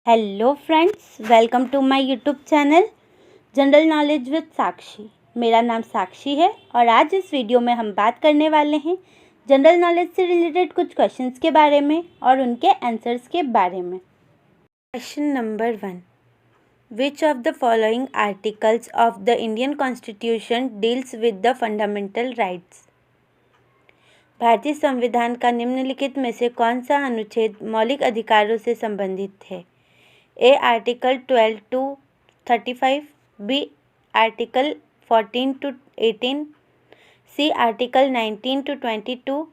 Hello friends, welcome to my YouTube channel general knowledge with Sakshi. मेरा नाम साक्षी है और आज इस वीडियो में हम बात करने वाले हैं जनरल नॉलेज से रिलेटेड कुछ क्वेश्चंस के बारे में और उनके आंसर्स के बारे में। Question number 1, which of the following articles of the Indian constitution deals with the fundamental rights. भारतीय संविधान का निम्नलिखित में से कौन सा अनुच्छेद मौलिक अधिकारों से संबंधित है? A article 12 to 35, B article 14 to 18, C article 19 to 22,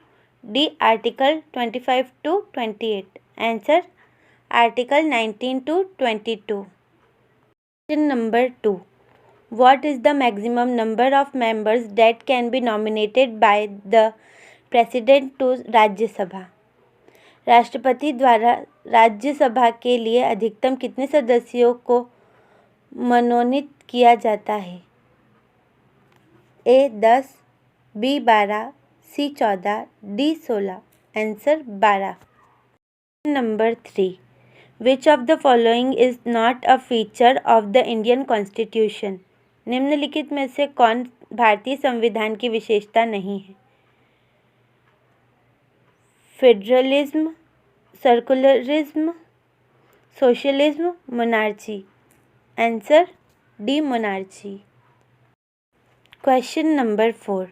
D article 25 to 28। Answer article 19 to 22। Question number 2, what is the maximum number of members that can be nominated by the president to Rajya Sabha. राष्ट्रपति द्वारा राज्यसभा के लिए अधिकतम कितने सदस्यों को मनोनीत किया जाता है? A 10, B 12, C 14, D 16। Answer 12। Number 3, which of the following is not a feature of the Indian constitution. निम्नलिखित में से कौन भारतीय संविधान की विशेषता नहीं है? Federalism, secularism, socialism, monarchy. Answer D monarchy. Question number 4,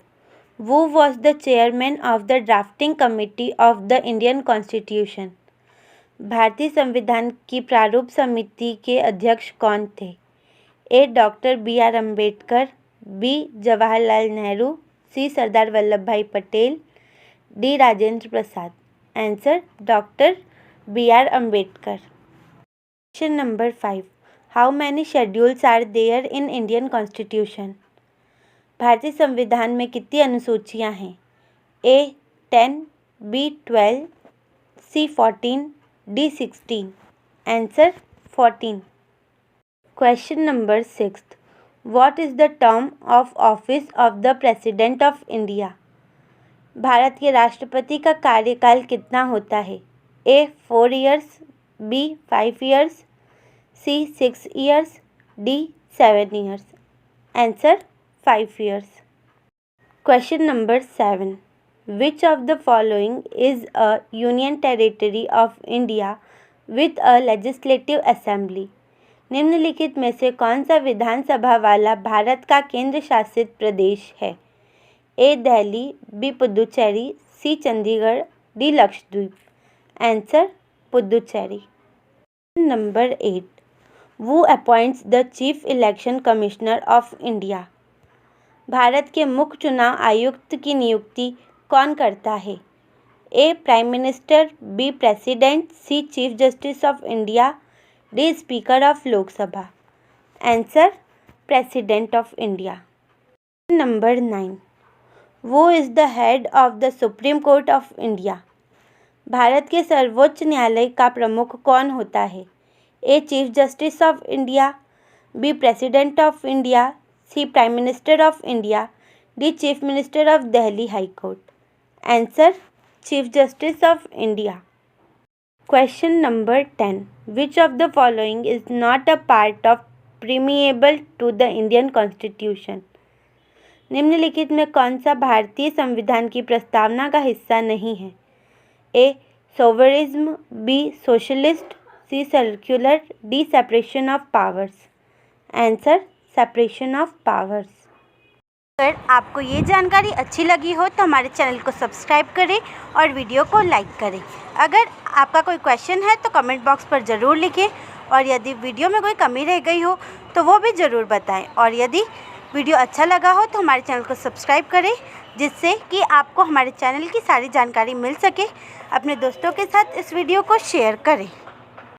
who was the chairman of the drafting committee of the Indian Constitution। भारतीय संविधान की प्रारूप समिति के अध्यक्ष कौन थे? A doctor B R Ambedkar, B Jawaharlal Nehru, C Sardar Vallabh Bhai Patel, D Rajendra Prasad. Answer doctor B R Ambedkar. Question number 5, how many schedules are there in Indian constitution. भारतीय संविधान में कितनी अनुसूचियां हैं? A 10, B 12, C 14, D 16। Answer 14। Question number 6, what is the term of office of the president of India. Bharat के राष्ट्रपति का कार्यकाल कितना होता है? A 4 years, B 5 years, C 6 years, D 7 years. Answer 5 years. Question number 7, which of the following is a union territory of India with a legislative assembly. निम्नलिखित में से कौन सा विधानसभा वाला भारत का केंद्र शासित प्रदेश है? A Delhi, B Puducherry, C Chandigarh, D Lakshadweep. Answer Puducherry. Number 8, who appoints the chief election commissioner of India. Bharat के मुख्य चुनाव आयुक्त की नियुक्ति कौन करता है? A prime minister, B president, C chief justice of India, D speaker of Lok Sabha. Answer president of India. Number 9, who is the head of the supreme court of India. Bharat के सर्वोच्च न्यायालय का प्रमुख कौन होता है? A chief justice of India, B president of India, C prime minister of India, D chief minister of Delhi high court. Answer chief justice of India. Question number 10, which of the following is not a part of preamble to the Indian constitution. निम्नलिखित में कौन सा भारतीय संविधान की प्रस्तावना का हिस्सा नहीं है? A sovereignism, B socialist, C secular, D separation of powers. Answer separation of powers. अगर आपको ये जानकारी अच्छी लगी हो तो हमारे चैनल को सब्सक्राइब करें और वीडियो को लाइक करें। अगर आपका कोई क्वेश्चन है तो कमेंट बॉक्स पर ज़रूर लिखें और यदि वीडियो में कोई कमी रह गई हो तो वो भी ज़रूर बताएं। और यदि वीडियो अच्छा लगा हो तो हमारे चैनल को सब्सक्राइब करें जिससे कि आपको हमारे चैनल की सारी जानकारी मिल सके। अपने दोस्तों के साथ इस वीडियो को शेयर करें।